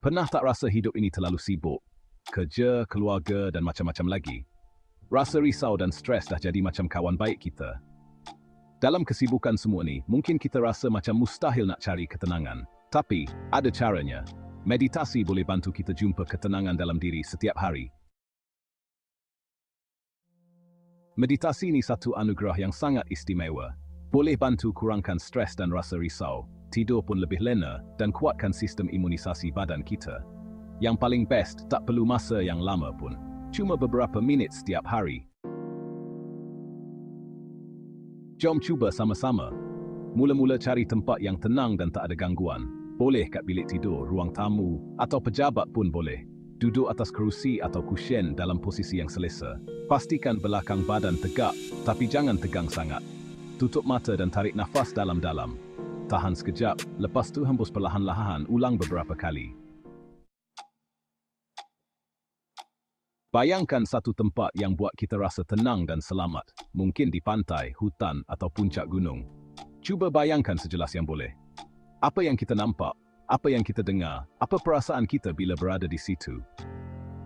Pernah tak rasa hidup ini terlalu sibuk? Kerja, keluarga dan macam-macam lagi. Rasa risau dan stres dah jadi macam kawan baik kita. Dalam kesibukan semua ni, mungkin kita rasa macam mustahil nak cari ketenangan. Tapi, ada caranya. Meditasi boleh bantu kita jumpa ketenangan dalam diri setiap hari. Meditasi ni satu anugerah yang sangat istimewa. Boleh bantu kurangkan stres dan rasa risau, tidur pun lebih lena dan kuatkan sistem imunisasi badan kita. Yang paling best, tak perlu masa yang lama pun. Cuma beberapa minit setiap hari. Jom cuba sama-sama. Mula-mula cari tempat yang tenang dan tak ada gangguan. Boleh kat bilik tidur, ruang tamu, atau pejabat pun boleh. Duduk atas kerusi atau kusyen dalam posisi yang selesa. Pastikan belakang badan tegak, tapi jangan tegang sangat. Tutup mata dan tarik nafas dalam-dalam. Tahan sekejap, lepas tu hembus perlahan-lahan, ulang beberapa kali. Bayangkan satu tempat yang buat kita rasa tenang dan selamat. Mungkin di pantai, hutan atau puncak gunung. Cuba bayangkan sejelas yang boleh. Apa yang kita nampak? Apa yang kita dengar? Apa perasaan kita bila berada di situ?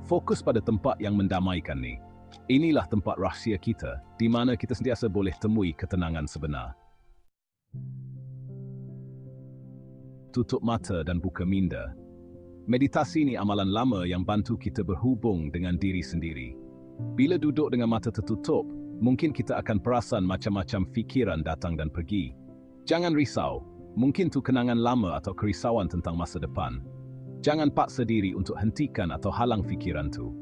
Fokus pada tempat yang mendamaikan ni. Inilah tempat rahsia kita, di mana kita sentiasa boleh temui ketenangan sebenar. Tutup mata dan buka minda. Meditasi ni amalan lama yang bantu kita berhubung dengan diri sendiri. Bila duduk dengan mata tertutup, mungkin kita akan perasan macam-macam fikiran datang dan pergi. Jangan risau, mungkin tu kenangan lama atau kerisauan tentang masa depan. Jangan paksa diri untuk hentikan atau halang fikiran tu.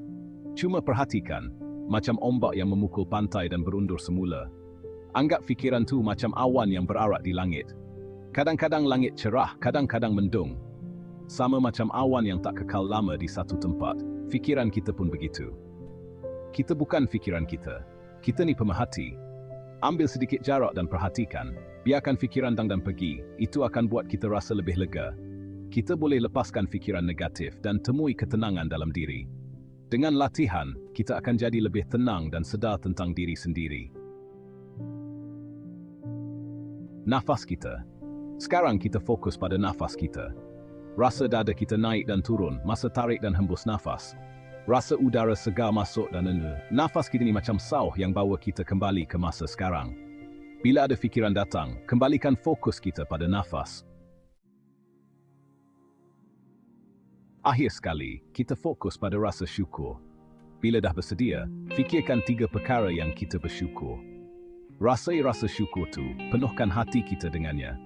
Cuma perhatikan, macam ombak yang memukul pantai dan berundur semula. Anggap fikiran tu macam awan yang berarak di langit. Kadang-kadang langit cerah, kadang-kadang mendung. Sama macam awan yang tak kekal lama di satu tempat, fikiran kita pun begitu. Kita bukan fikiran kita. Kita ni pemerhati. Ambil sedikit jarak dan perhatikan. Biarkan fikiran datang dan pergi. Itu akan buat kita rasa lebih lega. Kita boleh lepaskan fikiran negatif dan temui ketenangan dalam diri. Dengan latihan, kita akan jadi lebih tenang dan sedar tentang diri sendiri. Nafas kita. Sekarang kita fokus pada nafas kita. Rasa dada kita naik dan turun, masa tarik dan hembus nafas. Rasa udara segar masuk dan keluar. Nafas kita ni macam sauh yang bawa kita kembali ke masa sekarang. Bila ada fikiran datang, kembalikan fokus kita pada nafas. Akhir sekali, kita fokus pada rasa syukur. Bila dah bersedia, fikirkan 3 perkara yang kita bersyukur. Rasai rasa syukur tu, penuhkan hati kita dengannya.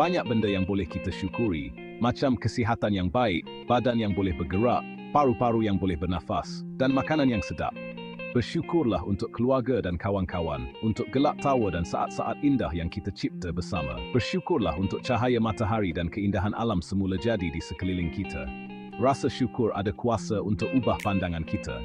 Banyak benda yang boleh kita syukuri, macam kesihatan yang baik, badan yang boleh bergerak, paru-paru yang boleh bernafas, dan makanan yang sedap. Bersyukurlah untuk keluarga dan kawan-kawan, untuk gelak tawa dan saat-saat indah yang kita cipta bersama. Bersyukurlah untuk cahaya matahari dan keindahan alam semula jadi di sekeliling kita. Rasa syukur ada kuasa untuk ubah pandangan kita.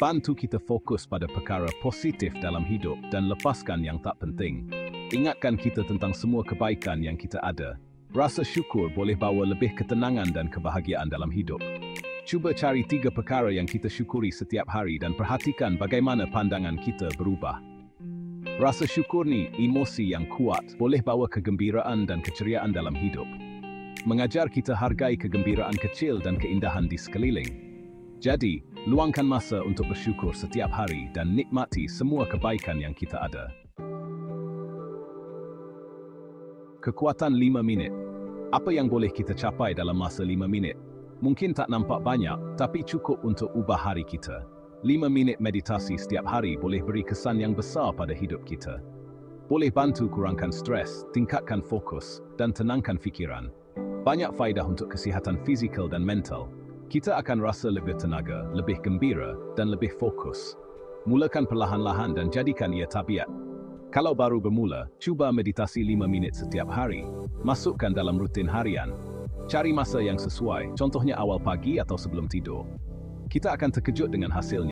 Bantu kita fokus pada perkara positif dalam hidup dan lepaskan yang tak penting. Ingatkan kita tentang semua kebaikan yang kita ada. Rasa syukur boleh bawa lebih ketenangan dan kebahagiaan dalam hidup. Cuba cari 3 perkara yang kita syukuri setiap hari dan perhatikan bagaimana pandangan kita berubah. Rasa syukur ni emosi yang kuat, boleh bawa kegembiraan dan keceriaan dalam hidup. Mengajar kita hargai kegembiraan kecil dan keindahan di sekeliling. Jadi, luangkan masa untuk bersyukur setiap hari dan nikmati semua kebaikan yang kita ada. Kekuatan 5 minit. Apa yang boleh kita capai dalam masa 5 minit? Mungkin tak nampak banyak, tapi cukup untuk ubah hari kita. 5 minit meditasi setiap hari boleh beri kesan yang besar pada hidup kita. Boleh bantu kurangkan stres, tingkatkan fokus, dan tenangkan fikiran. Banyak faedah untuk kesihatan fizikal dan mental. Kita akan rasa lebih tenaga, lebih gembira, dan lebih fokus. Mulakan perlahan-lahan dan jadikan ia tabiat. Kalau baru bermula, cuba meditasi 5 minit setiap hari. Masukkan dalam rutin harian. Cari masa yang sesuai, contohnya awal pagi atau sebelum tidur. Kita akan terkejut dengan hasilnya.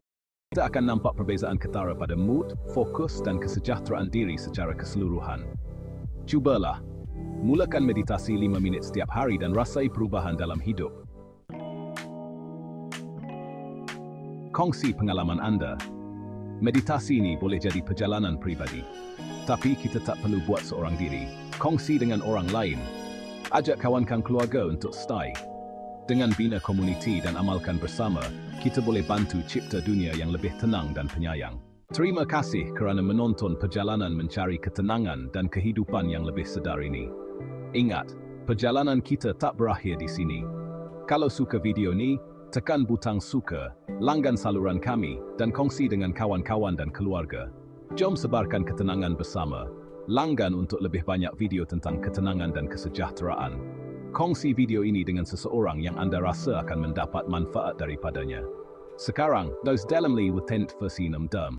Kita akan nampak perbezaan ketara pada mood, fokus, dan kesejahteraan diri secara keseluruhan. Cubalah. Mulakan meditasi 5 minit setiap hari dan rasai perubahan dalam hidup. Kongsi pengalaman anda. Meditasi ini boleh jadi perjalanan pribadi. Tapi kita tak perlu buat seorang diri. Kongsi dengan orang lain. Ajak kawan-kawan keluarga untuk stay. Dengan bina komuniti dan amalkan bersama, kita boleh bantu cipta dunia yang lebih tenang dan penyayang. Terima kasih kerana menonton perjalanan mencari ketenangan dan kehidupan yang lebih sedar ini. Ingat, perjalanan kita tak berakhir di sini. Kalau suka video ni, tekan butang suka, langgan saluran kami, dan kongsi dengan kawan-kawan dan keluarga. Jom sebarkan ketenangan bersama. Langgan untuk lebih banyak video tentang ketenangan dan kesejahteraan. Kongsi video ini dengan seseorang yang anda rasa akan mendapat manfaat daripadanya. Sekarang, those dalam li with tent versi 6 dam.